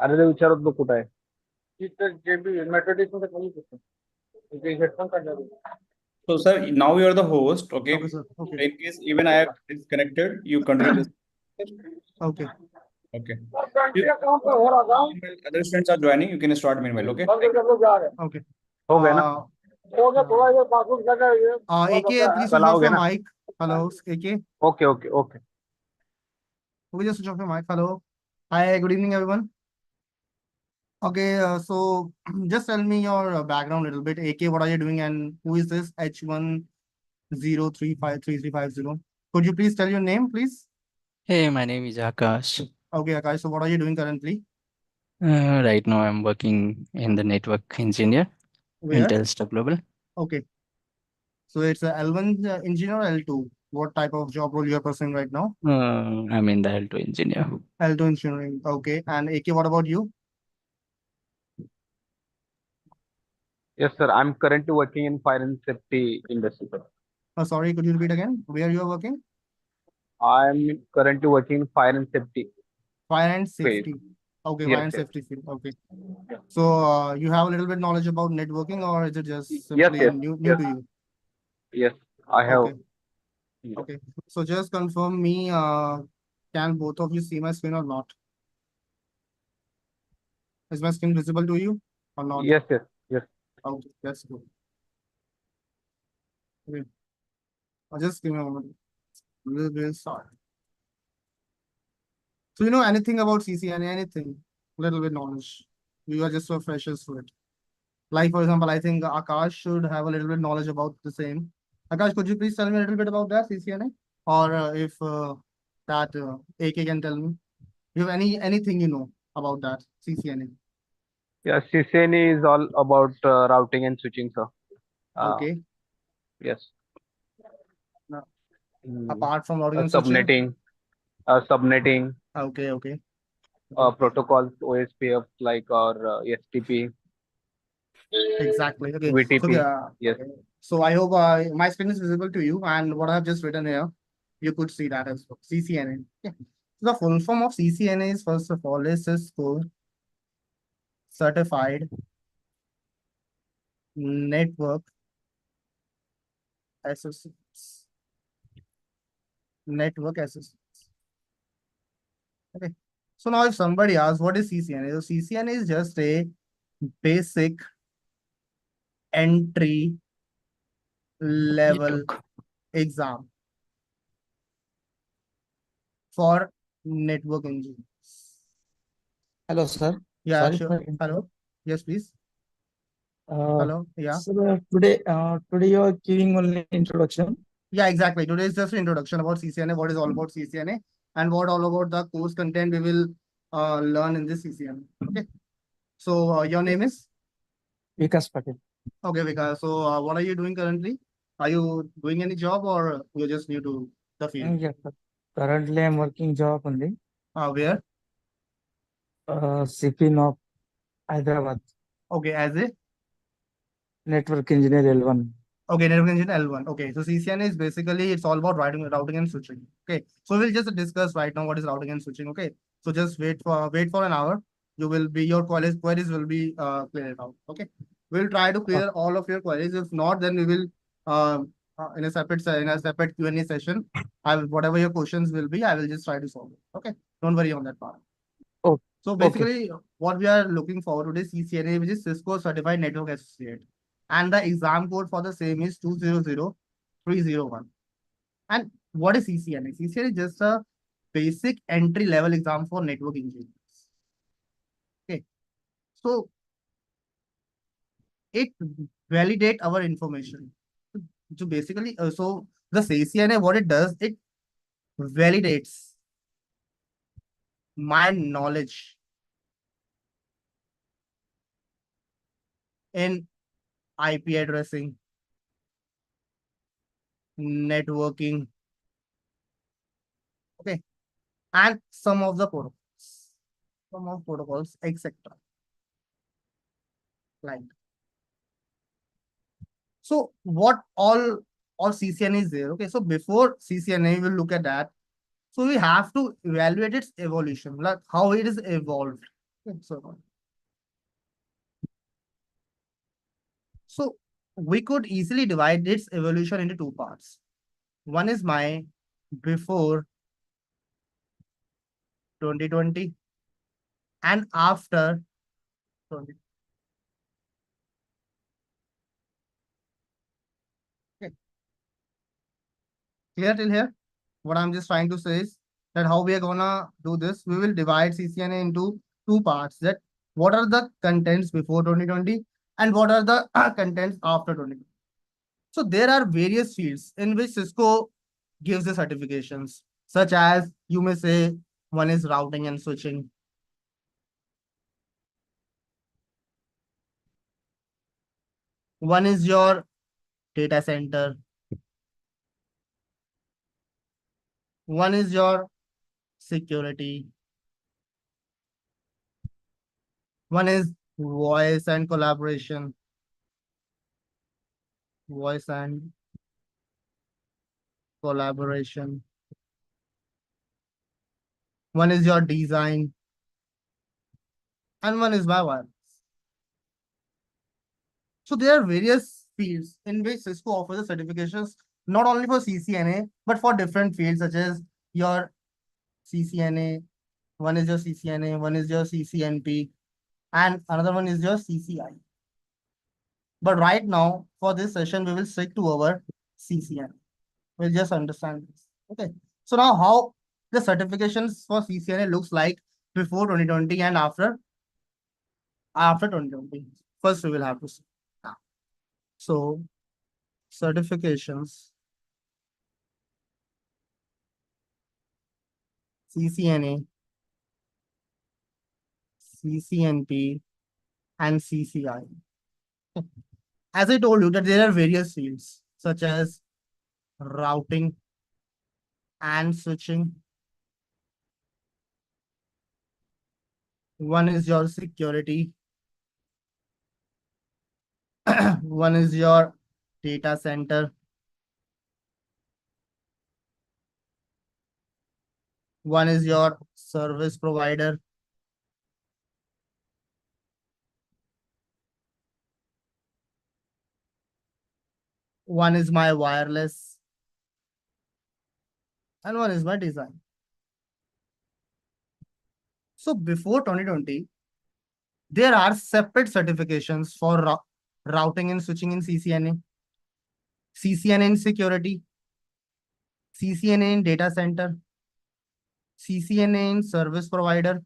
अरे ते विचारत तो कुठं आहे. So, sir, now you are the host. Okay. Okay, sir. Okay. In case even I have disconnected, you continue this. Okay. Okay. Other students are joining. You can start meanwhile. Okay. Okay. हो गया ना. AK, please switch कल off आओगे your ना. mic. Hello, AK. Okay okay okay. Okay, just switch off your mic. Hello. Hi, good evening, everyone. Okay, so just tell me your background a little bit. AK, what are you doing, and who is this H10353350? Could you please tell your name, please? Hey, my name is Akash. Okay, Akash. So what are you doing currently? Right now, I'm working in the network engineer in Where? Telstra Global. Okay. So it's a L1 engineer or L2? What type of job role you are pursuing right now? I'm in the Alto engineer. L2 engineering. Okay. And AK, what about you? Yes sir, I'm currently working in fire and safety industry, sir. Sorry, could you repeat again? Where you are working? I'm currently working in fire and safety. Fire and Phase. safety. Okay, Yes, fire and yes. safety field. Okay. So you have a little bit knowledge about networking, or is it just Yes, simply yes, new yes. to you? Yes, I have. Okay. Okay. So just confirm me, can both of you see my screen or not? Is my screen visible to you or not? Yes, yes, yes. Okay, that's good. Okay. Just give me a moment. We'll start. So you know anything about CCNA, anything? Little bit knowledge. You are just so freshers to it. Like, for example, I think Akash should have a little bit knowledge about the same. Akash, could you please tell me a little bit about that CCNA? Or if that AK can tell me. You have anything you know about that CCNA? Yeah, CCNA is all about routing and switching, sir. Okay. Yes. Now, Mm, apart from routing and switching? subnetting, subnetting, Okay, okay. protocols, OSPF like or STP, Exactly. Okay. VTP. So, Yes. so I hope my screen is visible to you, and what I've just written here, you could see that as well. CCNA. Okay. So the full form of CCNA is, first of all, is Cisco Certified Network Associates. Network Associates. Okay. So now if somebody asks what is CCNA, so CCNA is just a basic entry level Network. exam for network engineers. Hello, sir. Yeah, Sorry sure. for interrupting. Hello. Yes, please. Uh, Hello. Yeah. so today you are giving only introduction. Yeah, exactly. Today is just an introduction about CCNA, what is all about CCNA, and what all about the course content we will learn in this CCNA. Okay. So your name is? Vikas Patel. Okay, Vika. So what are you doing currently? Are you doing any job or you're just new to the field? Yes, sir. Currently, I'm working job only. Where? CPN of Hyderabad. Okay, as a? Network engineer L1. Okay, network engineer L1. Okay, so CCNA is basically, it's all about routing and switching. Okay, so we'll just discuss right now what is routing and switching. Okay, so just wait for an hour. Your queries will be cleared out. Okay, we'll try to clear all of your queries. If not, then we will in a separate Q&A session. Whatever your questions will be, I will just try to solve it. Okay, don't worry on that part. Oh, so basically, what we are looking forward to is CCNA, which is Cisco Certified Network Associate. And the exam code for the same is 200301. And what is CCNA? CCNA is just a basic entry level exam for network engineers. Okay. So it validates our information. So basically, so the CCNA, what it does, it validates my knowledge in IP addressing, networking, okay, and some of the protocols, etc. Like, so what all CCNA is there? Okay, so before CCNA, we will look at that. So we have to evaluate its evolution, like how it is evolved. So we could easily divide its evolution into two parts. One is my before 2020 and after 2020. Okay. Clear till here? What I'm just trying to say is that how we are gonna do this, we will divide CCNA into two parts. That what are the contents before 2020 and what are the contents after 2020. So there are various fields in which Cisco gives the certifications, such as you may say one is routing and switching. One is your data center. One is your security. One is voice and collaboration. Voice and collaboration. One is your design. And one is my wireless. So there are various fields in which Cisco offers the certifications, not only for CCNA, but for different fields such as your CCNA, one is your CCNA, one is your CCNP, and another one is your CCIE. But right now, for this session, we will stick to our CCNA. We'll just understand this. Okay. So now how the certifications for CCNA looks like before 2020 and after 2020. First, we will have to see. So certifications, CCNA, CCNP, and CCIE. As I told you that there are various fields such as routing and switching. One is your security. One is your data center. One is your service provider. One is my wireless. And one is my design. So before 2020, there are separate certifications for routing and switching in CCNA, CCNA in security, CCNA in data center, CCNA in service provider,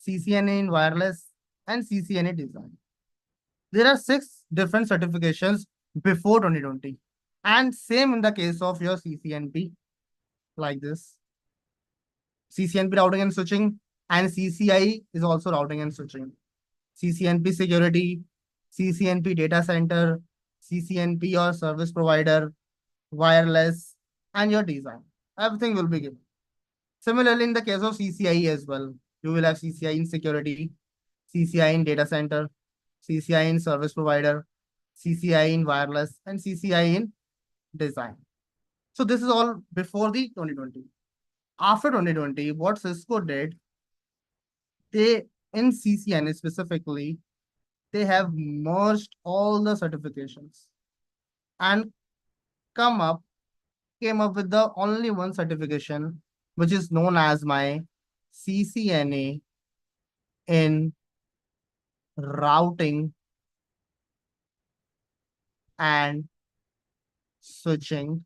CCNA in wireless, and CCNA design. There are 6 different certifications before 2020. And same in the case of your CCNP, like this. CCNP routing and switching, and CCIE is also routing and switching. CCNP security, CCNP data center, CCNP or service provider, wireless, and your design. Everything will be given. Similarly, in the case of CCIE as well, you will have CCIE in security, CCIE in data center, CCIE in service provider, CCIE in wireless, and CCIE in design. So this is all before the 2020. After 2020, what Cisco did, they, in CCNA specifically, they have merged all the certifications and came up with the only one certification, which is known as my CCNA in routing and switching,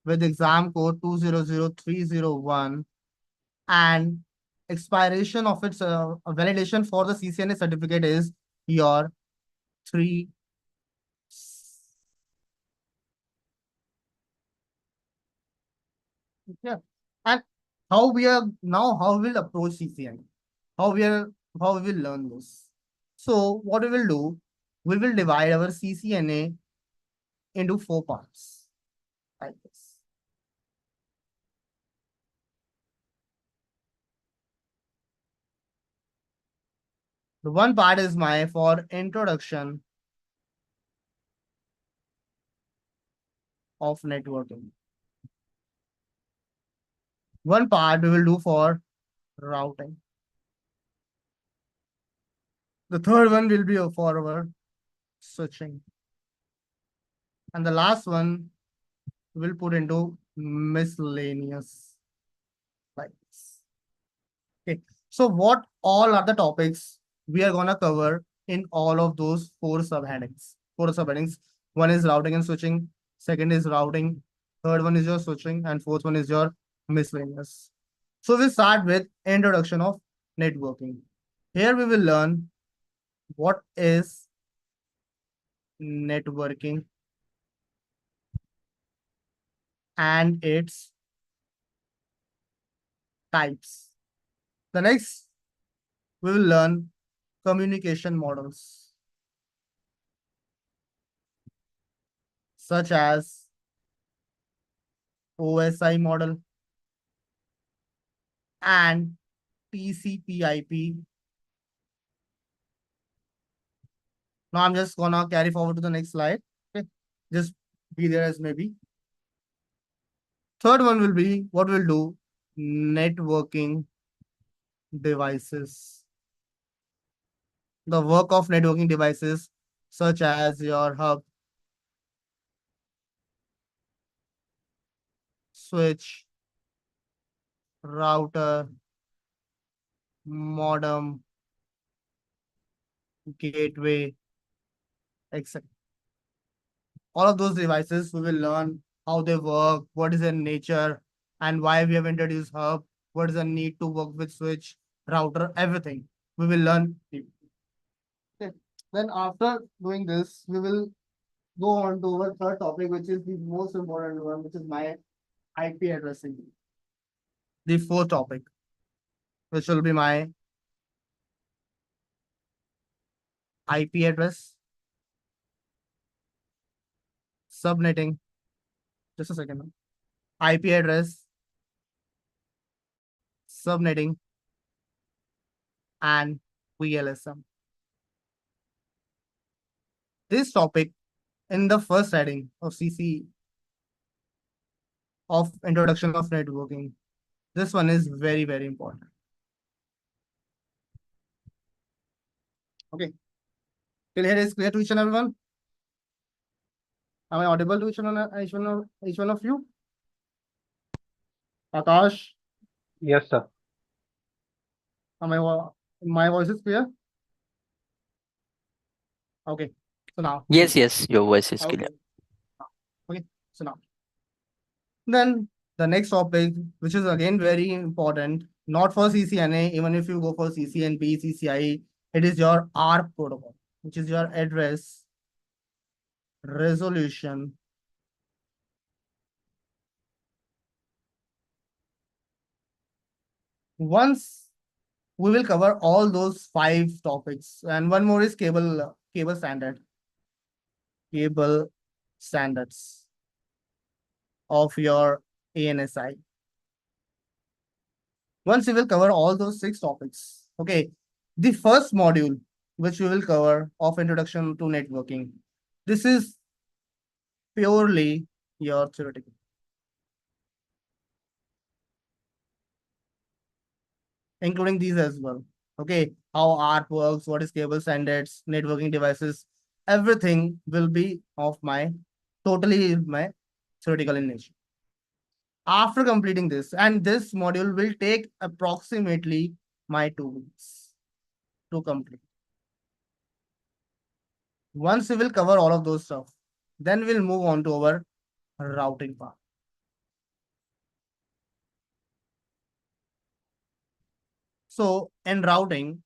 with exam code 200301, and expiration of its validation for the CCNA certificate is your 3. Yeah. And how we are now, how we'll approach CCNA, how we will learn this. So what we will do, we will divide our CCNA into 4 parts, like this. The one part is my for introduction of networking. One part we will do for routing. The third one will be for our switching. And the last one we'll put into miscellaneous. Like this. Okay. So what all are the topics we are gonna cover in all of those four subheadings? One is routing and switching. Second is routing. Third one is your switching, and fourth one is your miscellaneous. So we'll start with introduction of networking. Here we will learn what is networking and its types. The next, we will learn communication models, such as OSI model and TCP/IP. Now I'm just gonna carry forward to the next slide. Okay, just be there as maybe. Third one will be what we'll do: networking devices. The work of networking devices, such as your hub, switch, router, modem, gateway, etc. All of those devices, we will learn how they work, what is their nature, and why we have introduced hub, what is the need to work with switch, router, everything. We will learn. Okay. Then after doing this, we will go on to our third topic, which is the most important one, which is my IP addressing. The fourth topic, which will be my IP address, subnetting. Just a second. IP address, subnetting, and VLSM. This topic in the first heading of CC of introduction of networking. This one is very, very important. Okay. Till here is clear to each and everyone? Am I audible to each one of you? Akash, Yes, sir. my voice is clear? Okay. So now. Yes, yes, your voice is clear. Okay. So now. Then the next topic, which is again very important, not for CCNA, even if you go for CCNP, CCIE, it is your ARP protocol, which is your address resolution once we will cover all those 5 topics, and one more is cable standards of your ANSI. Once we will cover all those 6 topics, okay, the first module which we will cover of introduction to networking, this is purely your theoretical. Including these as well. Okay, how ARP works, what is cable standards, networking devices, everything will be of my theoretical in nature. After completing this, and this module will take approximately my 2 weeks to complete. Once we will cover all of those stuff, then we'll move on to our routing part. So in routing,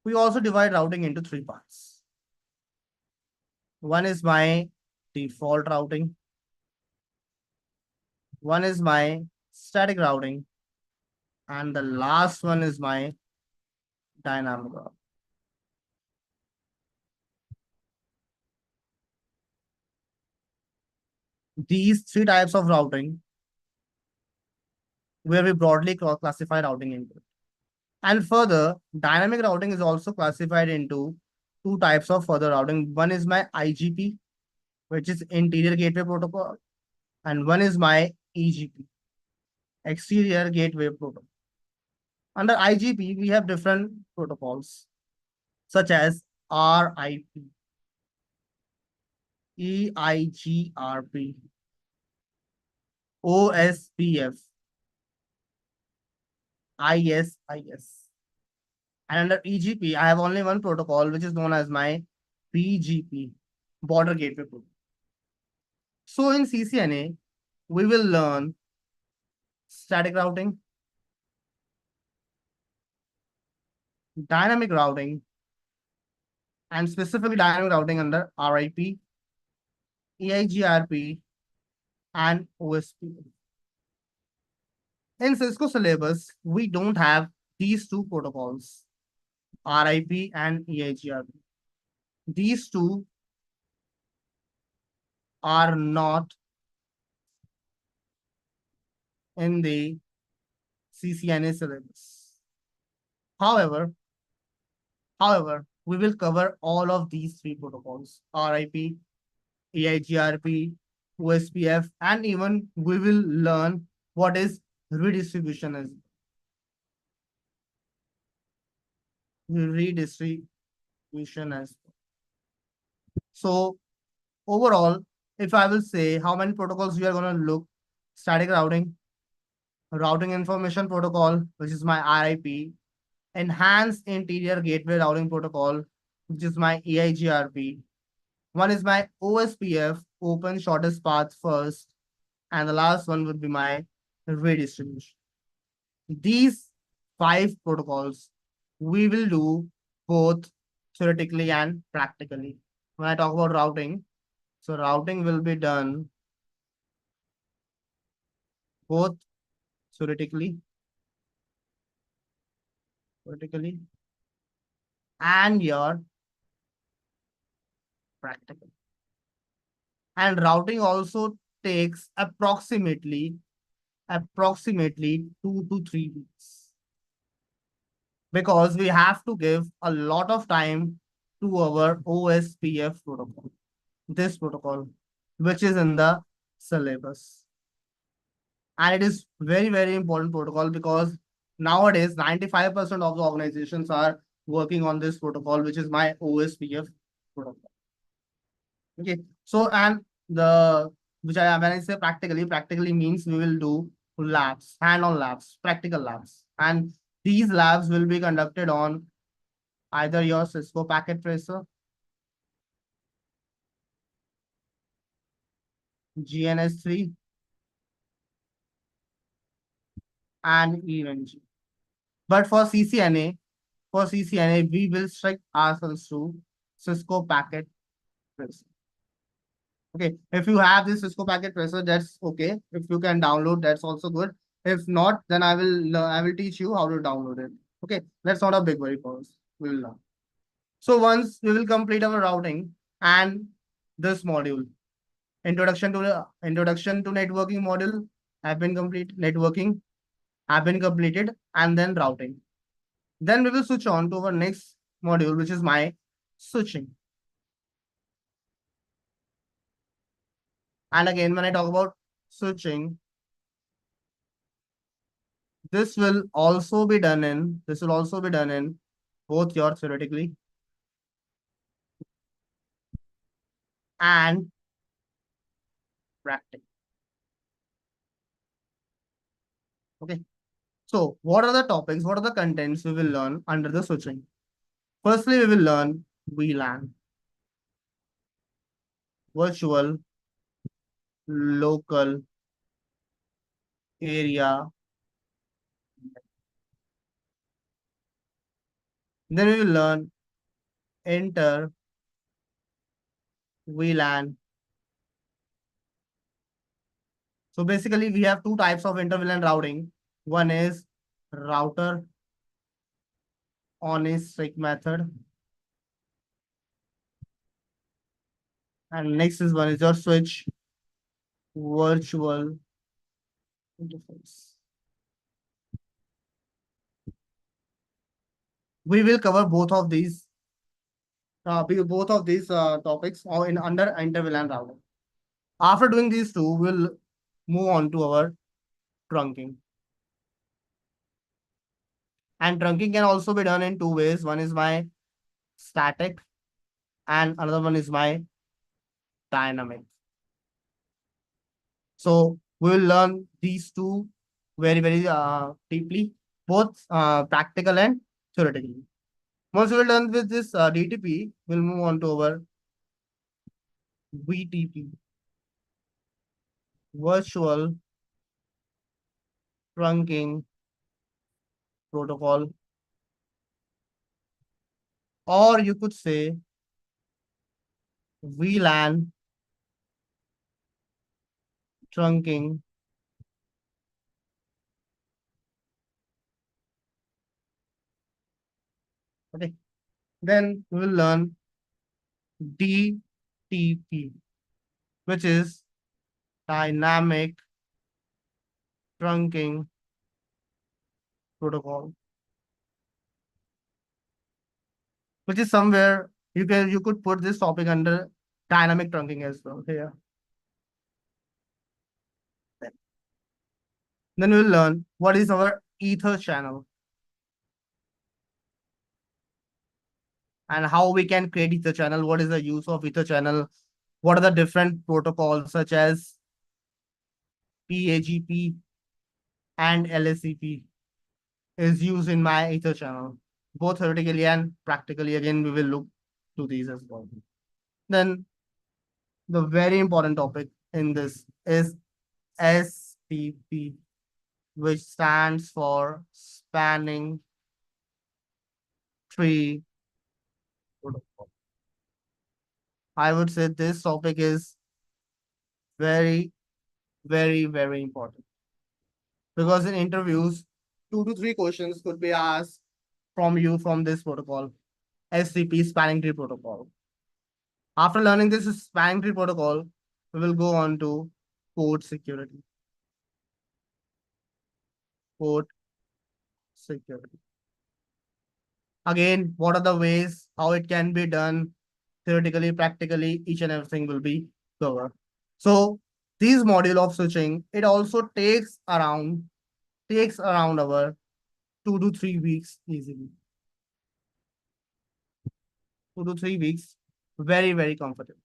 we also divide routing into 3 parts. One is my default routing. One is my static routing. And the last one is my dynamic routing. These 3 types of routing, where we broadly classify routing into. And further, dynamic routing is also classified into 2 types of further routing. One is my IGP, which is Interior Gateway Protocol, and one is my EGP, exterior gateway protocol. Under IGP, we have different protocols such as RIP, EIGRP, OSPF, ISIS. And under EGP, I have only one protocol, which is known as my BGP, Border Gateway Protocol. So in CCNA, we will learn static routing, dynamic routing, and specifically dynamic routing under RIP, EIGRP, and OSPF. In Cisco syllabus, we don't have these two protocols, RIP and EIGRP. These two are not in the CCNA syllabus. However, we will cover all of these three protocols, RIP, EIGRP, OSPF, and even we will learn what is redistribution as well. So overall, if I will say how many protocols we are going to look, static routing, routing information protocol, which is my RIP, enhanced interior gateway routing protocol, which is my EIGRP. One is my OSPF, open shortest path first, and the last one would be my redistribution. These 5 protocols we will do both theoretically and practically. When I talk about routing, so routing will be done both theoretically and your practical. And routing also takes approximately 2 to 3 weeks, because we have to give a lot of time to our OSPF protocol, this protocol, which is in the syllabus. And it is very, very important protocol because nowadays 95% of the organizations are working on this protocol, which is my OSPF protocol. Okay, so and the when I say practically means we will do labs, hand-on labs, practical labs, and these labs will be conducted on either your Cisco packet tracer, GNS3, and ENG. But for CCNA, we will strict ourselves to Cisco packet tracer. Okay, if you have this Cisco packet tracer, that's okay. If you can download, that's also good. If not, then I will teach you how to download it. Okay, that's not a big worry for us. We will learn. So once we will complete our routing and this module, introduction to networking module have been complete, networking have been completed, and then routing. Then we will switch on to our next module, which is my switching. And again, when I talk about switching, this will also be done in both your theoretically and practical. Okay. So what are the topics? What are the contents we will learn under the switching? Firstly, we will learn VLAN, virtual local area. Then we will learn inter VLAN. So basically, we have 2 types of inter VLAN routing. One is router on a stick method, and next is one is your switch virtual interface. We will cover both of these topics or in under inter VLAN routing. After doing these two, we'll move on to our trunking. And trunking can also be done in two ways. One is my static and another one is my dynamic. So we will learn these two very, very deeply, both practical and theoretically. Once we're done with this DTP, we'll move on to our VTP, Virtual Trunking Protocol, or you could say VLAN Trunking Okay. Then we will learn DTP, which is Dynamic Trunking Protocol, which is somewhere you could put this topic under dynamic trunking as well here. Then we'll learn what is our ether channel and how we can create ether channel. What is the use of ether channel? What are the different protocols such as PAGP and LACP is used in my ether channel, both theoretically and practically. Again, we will look to these as well. Then the very important topic in this is STP, which stands for Spanning Tree Protocol. I would say this topic is very, very, very important because in interviews, 2 to 3 questions could be asked from you from this protocol, STP, Spanning Tree Protocol. After learning this Spanning Tree Protocol, we will go on to port security. Port security. Again, what are the ways, how it can be done, theoretically, practically, each and everything will be covered. So this module of switching, it also takes around our 2 to 3 weeks easily. 2 to 3 weeks, very, very comfortable.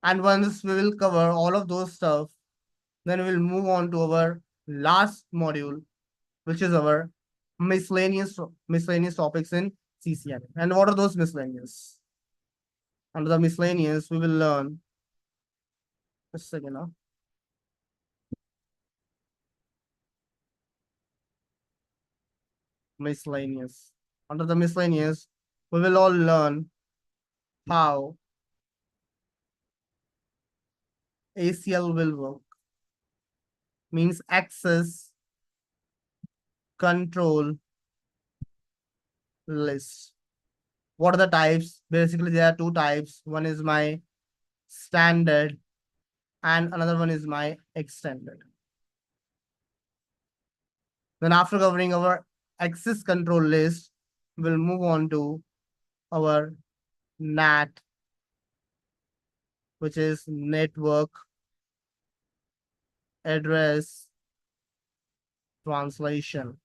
And once we will cover all of those stuff, then we'll move on to our last module, which is our miscellaneous topics in CCNA. And what are those miscellaneous? Under the miscellaneous, we will learn. Just a second now. Miscellaneous. Under the miscellaneous, we will all learn how ACL will work. Means access control list. What are the types? Basically, there are two types. One is my standard and another one is my extended. Then after covering our access control list, we'll move on to our NAT, which is network address translation.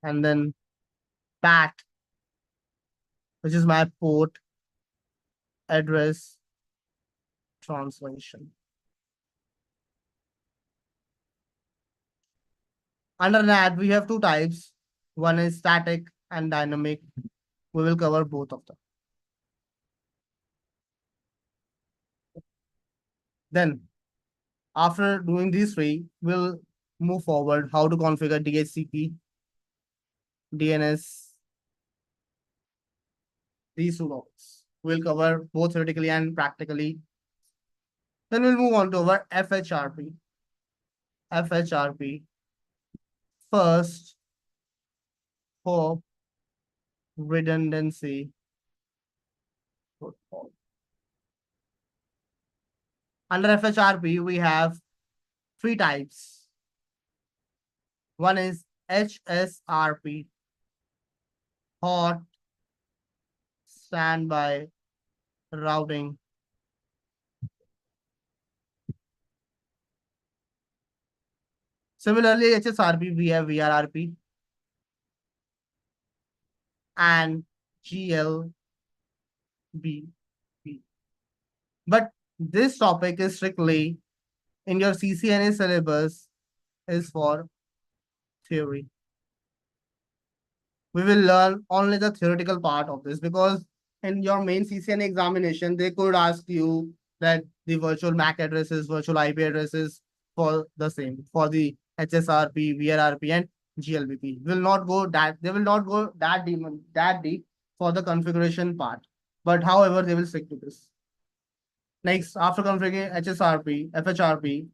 And then PAT, which is my port address translation. Under NAT, we have two types. One is static and dynamic. We will cover both of them. Then, after doing these three, we'll move forward how to configure DHCP, DNS, these two topics. We'll cover both theoretically and practically. Then we'll move on to our FHRP. FHRP, first hop redundancy protocol. Under FHRP, we have three types. One is HSRP, hot standby routing. Similarly, HSRP, we have VRRP and GLBP. But this topic is strictly in your CCNA syllabus is for theory. We will learn only the theoretical part of this because in your main CCNA examination, they could ask you that the virtual MAC addresses, virtual IP addresses for the same, for the HSRP, VRRP, and GLBP. They will not go that deep for the configuration part. But however, they will stick to this. Next, after configuring HSRP, FHRP,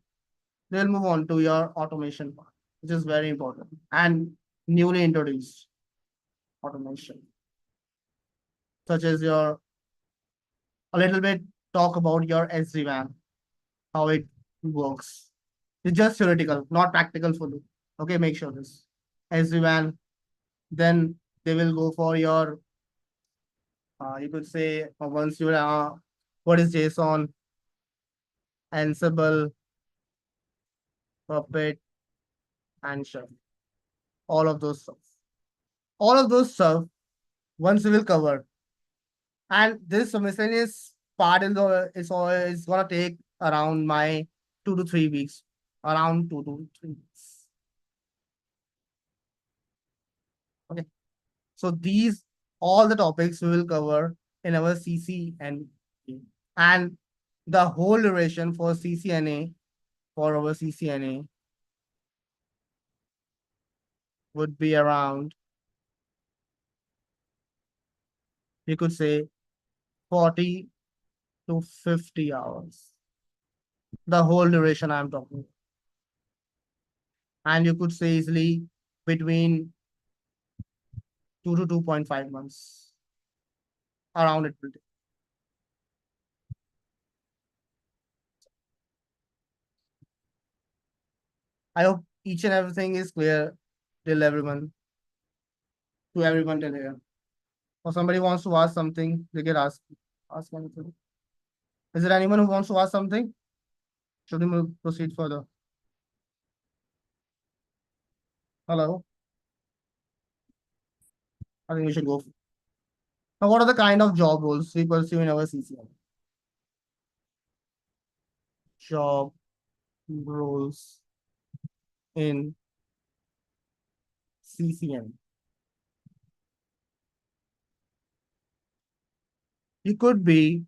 they will move on to your automation part, which is very important and newly introduced automation, such as a little bit talk about your SD-WAN, how it works. It's just theoretical, not practical fully. Okay, make sure this SD-WAN. Then they will go for your, you could say, once you what is JSON, Ansible, Puppet, and Chef. All of those stuff. All of those stuff once we will cover. And this miscellaneous part is gonna take around my 2 to 3 weeks. Around 2 to 3 weeks. Okay. So these all the topics we will cover in our CCNA. And the whole duration for CCNA, for our CCNA, would be around, you could say, 40 to 50 hours. The whole duration I'm talking. And you could say easily between 2 to 2.5 months. Around it will take. I hope each and everything is clear till everyone. To everyone till here. Or somebody wants to ask something, they can ask anything. Is there anyone who wants to ask something? Should we proceed further? Hello? I think we should go. Now, what are the kind of job roles we pursue in our CCNA? Job roles in CCNA. You could be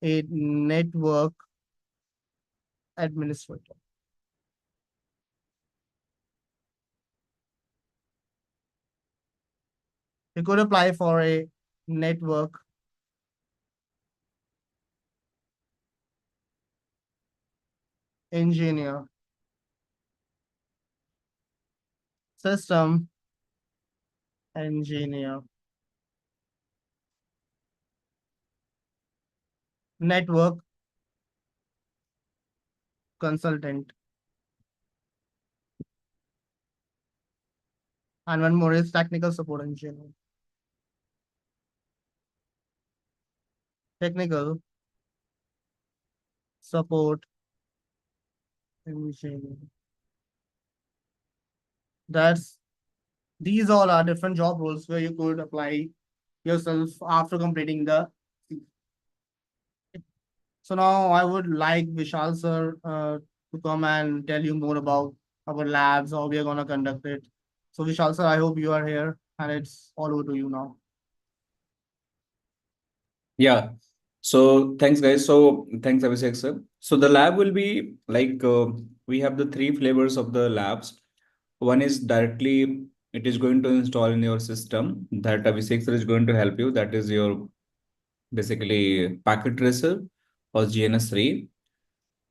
a network administrator. You could apply for a network engineer, system engineer, network consultant, and one more is technical support engineer. Technical support engineer. These all are different job roles where you could apply yourself after completing the. So now I would like Vishal sir to come and tell you more about our labs, how we are gonna conduct it. So Vishal sir, I hope you are here and it's all over to you now. Yeah. So thanks, guys. So thanks, Abhishek sir. So the lab will be like we have the 3 flavors of the labs. One is directly it is going to install in your system that Abhishek sir is going to help you. That is your basically packet tracer or GNS3.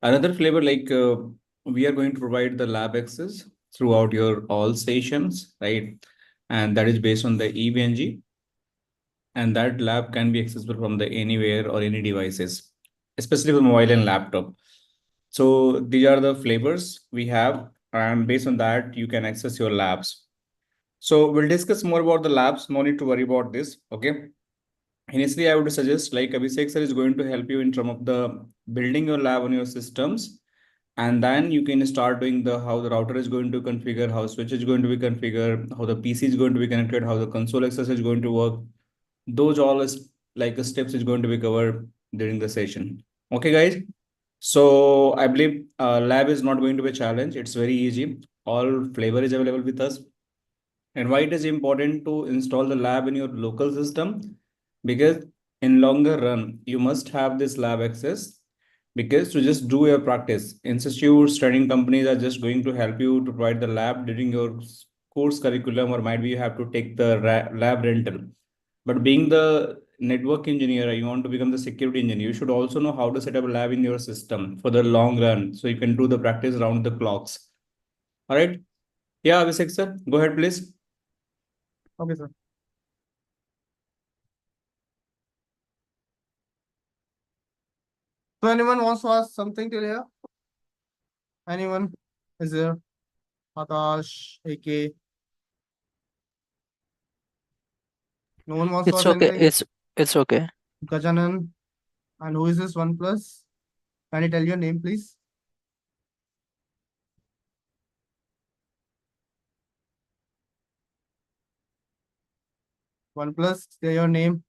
Another flavor like we are going to provide the lab access throughout your all stations, right? And that is based on the EVNG. And that lab can be accessible from the anywhere or any devices, especially for mobile and laptop. So these are the flavors we have, and based on that, you can access your labs. So we'll discuss more about the labs. No need to worry about this. Okay. Initially, I would suggest like Abhishek sir is going to help you in terms of the building your lab on your systems And then you can start doing how the router is going to configure, how switch is going to be configured, how the PC is going to be connected, how the console access is going to work. Those all is like the steps is going to be covered during the session. Okay, guys. So I believe lab is not going to be a challenge. It's very easy. All flavor is available with us. And why it is important to install the lab in your local system? Because in longer run, you must have this lab access, because to just do your practice, institutes, training companies are just going to help you to provide the lab during your course curriculum, or might be you have to take the lab rental. But being the network engineer, you want to become the security engineer, you should also know how to set up a lab in your system for the long run, so you can do the practice around the clocks. All right. Yeah, Abhishek sir, go ahead, please. Okay, sir. So anyone wants to ask something till here? Anyone is there? Akash, AK. No one wants to It's ask okay. anything? It's okay. Gajanan. And who is this OnePlus? Can you tell your name, please? OnePlus, say your name.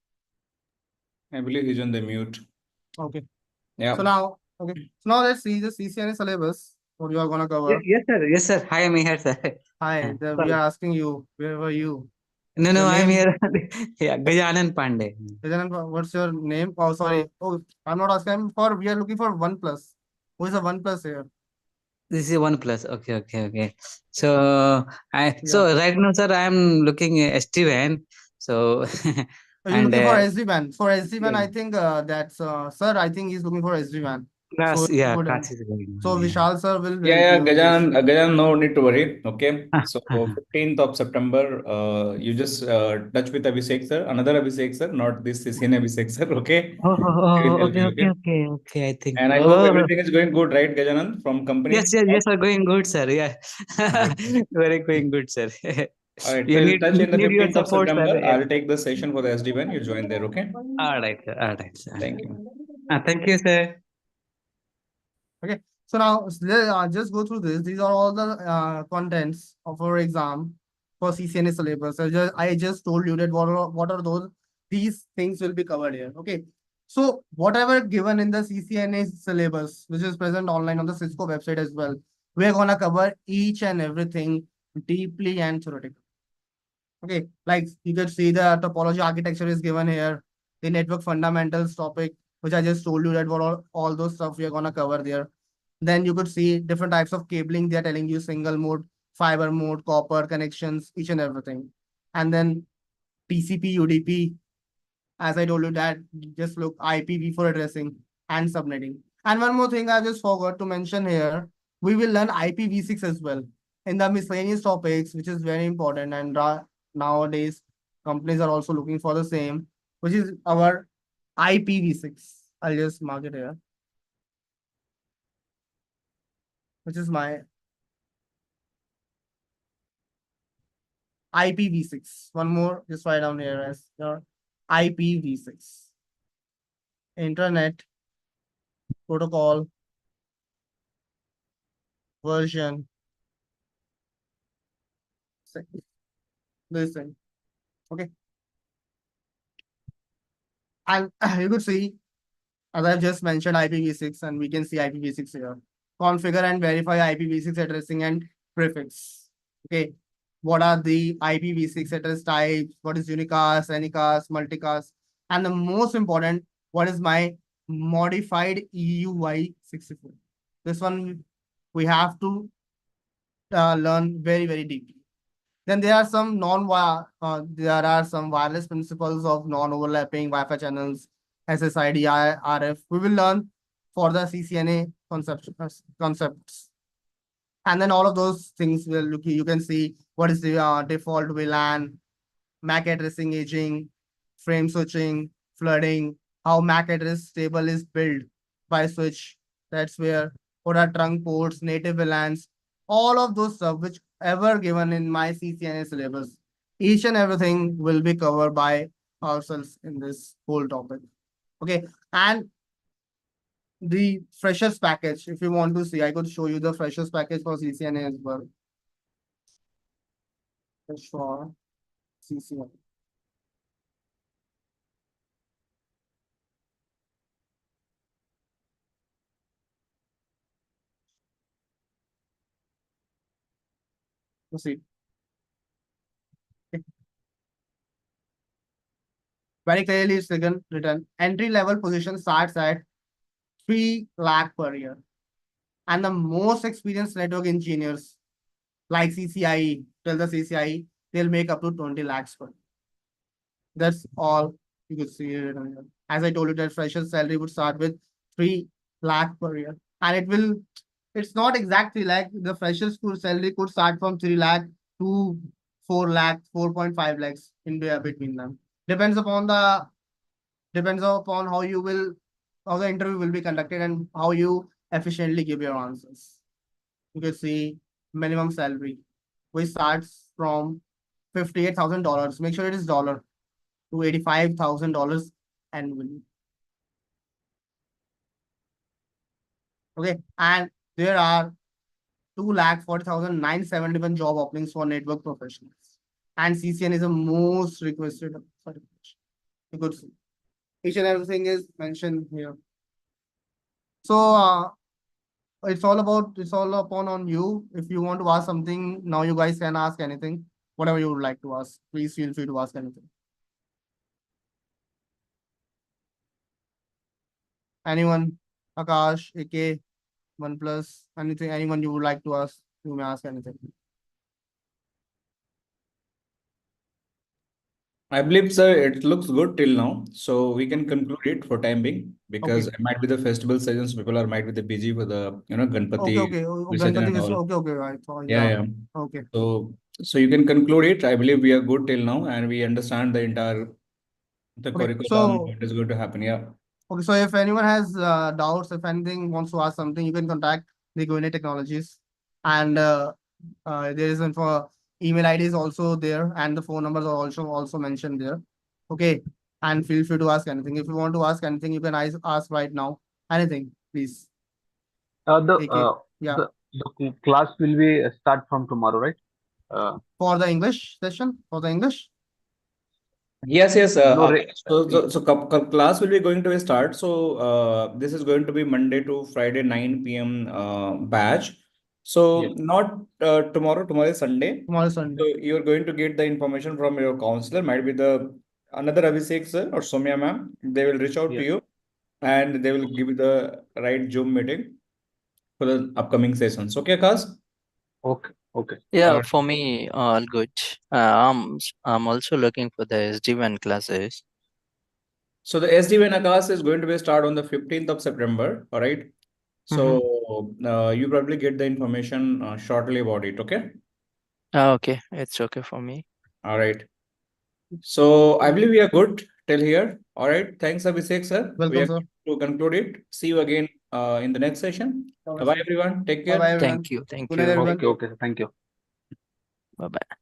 I believe he's on the mute. Okay. Yeah. So now, okay. So now let's see the CCNA syllabus. What you are gonna cover. Yes, sir. Yes, sir. Hi, I'm here, sir. Hi, we Sorry. are asking you, where were you? No, Your I'm name? here. Yeah, Gajanan Pandey. Gajanan, what's your name? Oh, sorry. Oh, I'm not asking for, we are looking for OnePlus. Who is a OnePlus here? This is OnePlus. Okay. So Yeah. right now, sir, I'm looking at SD-WAN. So Are you and looking for SD-WAN? For SD-WAN, yeah, I think that's sir. I think he's looking for SD-WAN. So class, yeah, good. class is going on. So Yeah. Vishal sir will Yeah, help yeah, you with this. Gajan, no need to worry. Okay. Ah, So ah. 15th of September, you just touch with Abhishek sir, another Abhishek sir, not this CCNA Abhishek sir. Okay. He will help you. Okay. Okay. I think. And I hope Oh, everything is going good, right, Gajanan, from company? yes, sir. Going good, sir. Yeah, Great. very going good, sir. All right. So You you'll need touch in the need your 15th of support, sir. September. Yeah. I'll take the session for the SD-WAN. You join there. Okay. All right, sir. All right, sir. Thank you. Thank you, sir. Okay. So now let's just go through this. These are all the contents of our exam for CCNA syllabus. I just told you that what are those. These things will be covered here. Okay. So whatever given in the CCNA syllabus, which is present online on the Cisco website as well, we're gonna cover each and everything deeply and theoretically. Okay, like you can see the topology architecture is given here, the network fundamentals topic, which I just told you that what all those stuff we are gonna cover there. Then you could see different types of cabling. They're telling you single mode, fiber mode, copper connections, each and everything. And then TCP, UDP, as I told you that just look IPv4 addressing and subnetting. And one more thing I just forgot to mention here, we will learn IPv6 as well in the miscellaneous topics, which is very important. And nowadays, companies are also looking for the same, which is our IPv6. I'll just mark it here, which is my IPv6. One more, just write down here as your IPv6. Internet Protocol version 6. This thing. Okay. And you could see, as I've just mentioned, IPv6, and we can see IPv6 here. Configure and verify IPv6 addressing and prefix. Okay. What are the IPv6 address types? What is unicast, anycast, multicast? And the most important, what is my modified EUI64? This one we have to learn very, very deeply. Then there are some wireless principles of non-overlapping Wi-Fi channels, SSID, RF. We will learn for the CCNA concepts. And then all of those things will look, you can see what is the default VLAN, MAC addressing aging, frame switching, flooding, how MAC address table is built by switch. That's where what are trunk ports, native VLANs, all of those stuff which ever given in my CCNA syllabus. Each and everything will be covered by ourselves in this whole topic. Okay, and the freshers package. If you want to see, I could show you the freshers package for CCNA as well. For CCNA. Proceed. Very clearly it's written. Entry level position starts at 3 lakh per year. And the most experienced network engineers like CCIE, tell the CCIE, they'll make up to 20 lakhs per year. That's all you could see it on here. As I told you, that freshers salary would start with 3 lakh per year. And it's not exact 3 lakh. The freshers school salary could start from 3 lakh to 4 lakh, 4.5 lakhs in between them. Depends upon how the interview will be conducted and how you efficiently give your answers. You can see minimum salary, which starts from $58,000. Make sure it is dollar to $85,000 annually. Okay, and there are 2,40,971 job openings for network professionals. And CCN is the most requested certification. You could see. Each and everything is mentioned here. So it's all upon on you. If you want to ask something, now you guys can ask anything. Whatever you would like to ask. Please feel free to ask anything. Anyone? Akash, AK, OnePlus, anything, anyone you would like to ask, you may ask anything. I believe, sir, it looks good till now. So we can conclude it for time being, because Okay. it might be the festival season, so people might be busy for the, Ganpati. Okay. Visarjan and all. Okay. Right. So, Yeah. Okay. So you can conclude it. I believe we are good till now, and we understand the entire curriculum, what is going to happen. Yeah. Okay, so if anyone has doubts, if anything wants to ask something, you can contact the GuiNet Technologies, and there is info. Email ID is also there, and the phone numbers are also mentioned there. Okay, and feel free to ask anything. If you want to ask anything, you can ask right now. Anything, please. Yeah. The class will be start from tomorrow, right? For the English session, for the English. Yes. No, So class will be going to start. So this is going to be Monday to Friday 9 p.m. Batch. So Yes. not tomorrow. Tomorrow is Sunday. Tomorrow is Sunday. So you're going to get the information from your counselor. Might be another Abhishek sir or Somya ma'am. They will reach out to Yes. you, and they will give you the right Zoom meeting for the upcoming sessions. Okay, Akash? Okay. Yeah, Alright. for me, all good. I'm also looking for the SD-WAN classes. So the SD-WAN Akash is going to be start on the 15th of September. All right. So you probably get the information shortly about it. Okay. Okay, it's okay for me. All right. So I believe we are good till here. All right. Thanks, Abhishek sir. We Welcome, are sir. going to conclude it. See you again in the next session. Bye, everyone. Take care. Bye, everyone. Thank you. Good night, everyone. Okay. Thank you. Bye-bye.